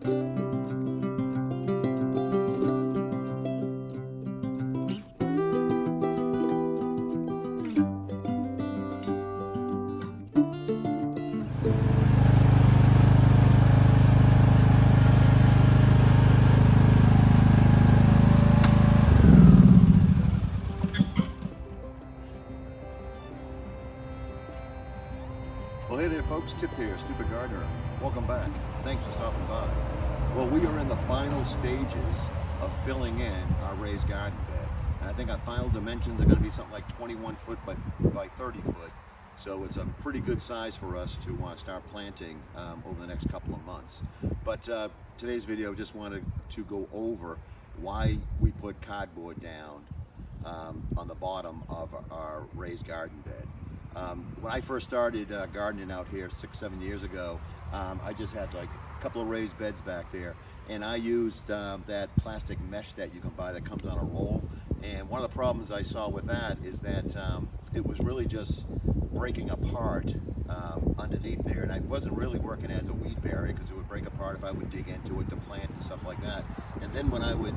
Well, hey there folks, Tip here, Stupid Gardener. Welcome back. Thanks for stopping by. Well, we are in the final stages of filling in our raised garden bed. And I think our final dimensions are going to be something like 21 foot by 30 foot. So it's a pretty good size for us to start planting over the next couple of months. But today's video, just wanted to go over why we put cardboard down on the bottom of our raised garden bed. When I first started gardening out here 6-7 years ago, I just had like a couple of raised beds back there, and I used that plastic mesh that you can buy that comes on a roll. And one of the problems I saw with that is that it was really just breaking apart underneath there, and I wasn't really working as a weed barrier because it would break apart if I would dig into it to plant and stuff like that. And then when I would,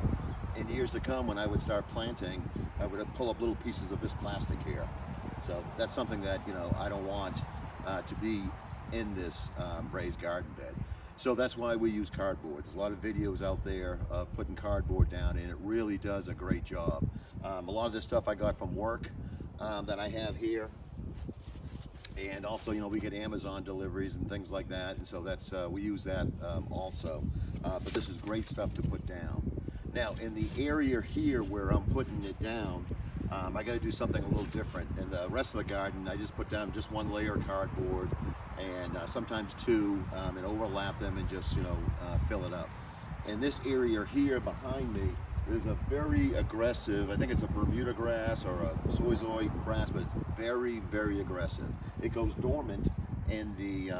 in years to come, when I would start planting, I would pull up little pieces of this plastic here. So that's something that, you know, I don't want to be in this raised garden bed. So that's why we use cardboard. There's a lot of videos out there of putting cardboard down, and it really does a great job. A lot of this stuff I got from work that I have here. And also, you know, we get Amazon deliveries and things like that. And so that's, we use that also. But this is great stuff to put down. Now, in the area here where I'm putting it down, I got to do something a little different. In the rest of the garden, I just put down just one layer of cardboard and sometimes two, and overlap them and just, you know, fill it up. In this area here behind me, there's a very aggressive, I think it's a Bermuda grass or a Sowezoi grass, but it's very, very aggressive. It goes dormant in the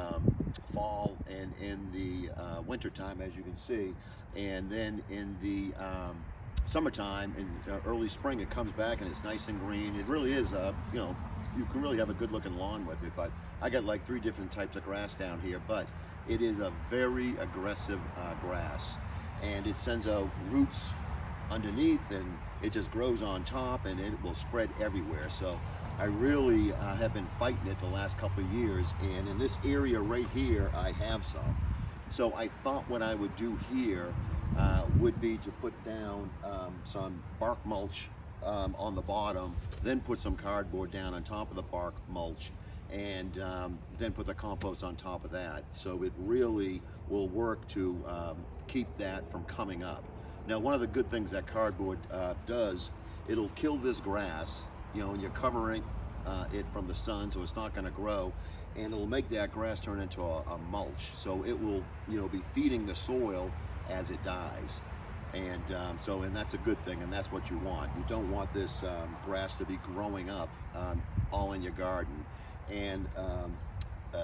fall and in the winter time, as you can see, and then in the summertime and early spring it comes back and it's nice and green. It really is you know, you can really have a good looking lawn with it. But I got like 3 different types of grass down here, but it is a very aggressive grass, and it sends out roots underneath and it just grows on top and it will spread everywhere. So I really have been fighting it the last couple of years, and in this area right here I have some. So I thought what I would do here would be to put down some bark mulch on the bottom, then put some cardboard down on top of the bark mulch, and then put the compost on top of that. So it really will work to keep that from coming up. Now, one of the good things that cardboard does, it'll kill this grass, you know, and you're covering it from the sun, so it's not going to grow, and it'll make that grass turn into a mulch. So it will, you know, be feeding the soil as it dies. And and that's a good thing, and that's what you want. You don't want this grass to be growing up all in your garden. And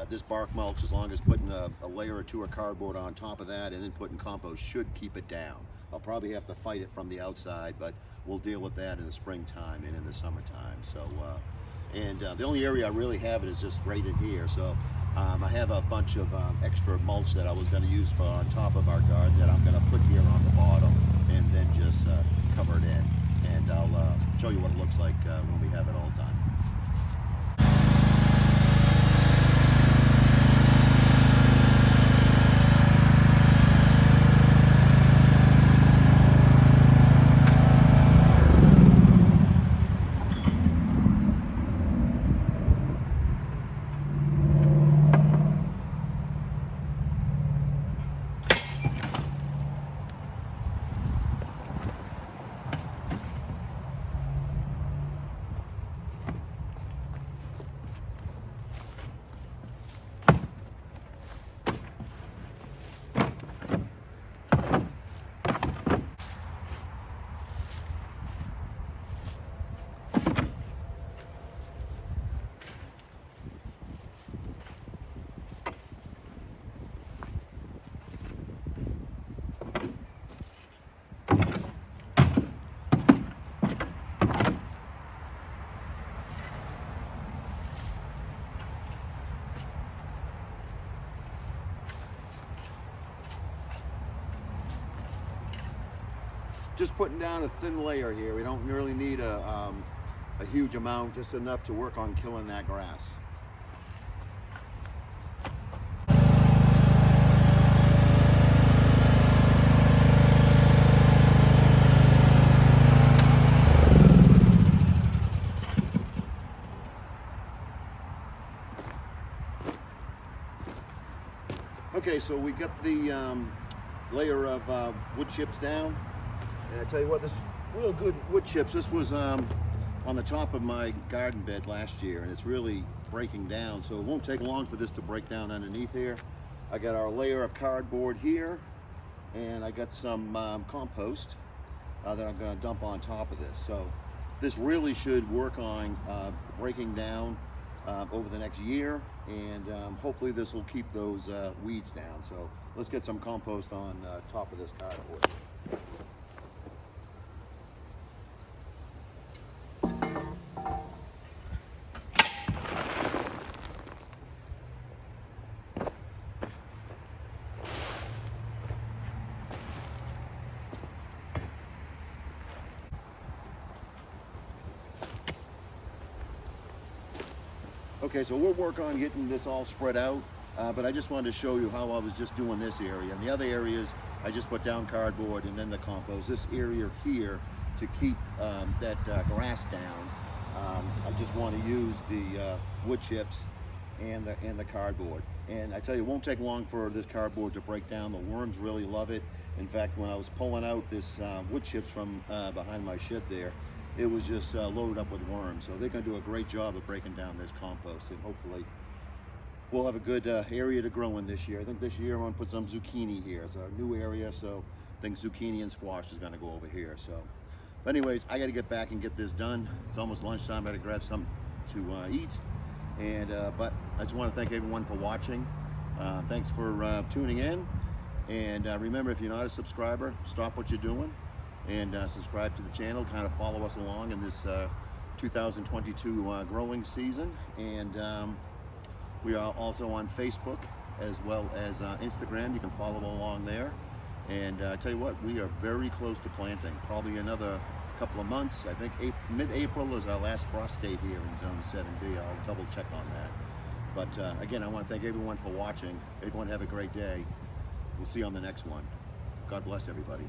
this bark mulch, as long as putting a layer or two of cardboard on top of that and then putting compost, should keep it down. I'll probably have to fight it from the outside, but we'll deal with that in the springtime and in the summertime. So, the only area I really have it is just right in here. So I have a bunch of extra mulch that I was going to use for on top of our garden that I'm going to put here on the bottom and then just cover it in. And I'll show you what it looks like when we have it all done. just putting down a thin layer here. We don't really need a huge amount, just enough to work on killing that grass. Okay, so we got the layer of wood chips down, and I tell you what, this real good wood chips. This was on the top of my garden bed last year, and it's really breaking down, so it won't take long for this to break down underneath here. I got our layer of cardboard here, and I got some compost that I'm going to dump on top of this. So this really should work on breaking down over the next year, and hopefully this will keep those weeds down. So let's get some compost on top of this cardboard. Okay, so we'll work on getting this all spread out, but I just wanted to show you how I was just doing this area. And the other areas, I just put down cardboard and then the compost. This area here, to keep that grass down, I just want to use the wood chips and the cardboard. And I tell you, it won't take long for this cardboard to break down. The worms really love it. In fact, when I was pulling out this wood chips from behind my shed there, it was just loaded up with worms. So they're going to do a great job of breaking down this compost, and hopefully we'll have a good area to grow in this year. I think this year I'm going to put some zucchini here. It's a new area, so I think zucchini and squash is going to go over here. So, but anyways, I got to get back and get this done. It's almost lunchtime. I got to grab something to eat. And but I just want to thank everyone for watching. Thanks for tuning in. And remember, if you're not a subscriber, stop what you're doing and subscribe to the channel. Kind of follow us along in this 2022 growing season. And we are also on Facebook as well as Instagram. You can follow along there. And I tell you what, we are very close to planting. Probably another couple of months. I think mid-April is our last frost date here in Zone 7B. I'll double check on that. But again, I want to thank everyone for watching. Everyone have a great day. We'll see you on the next one. God bless everybody.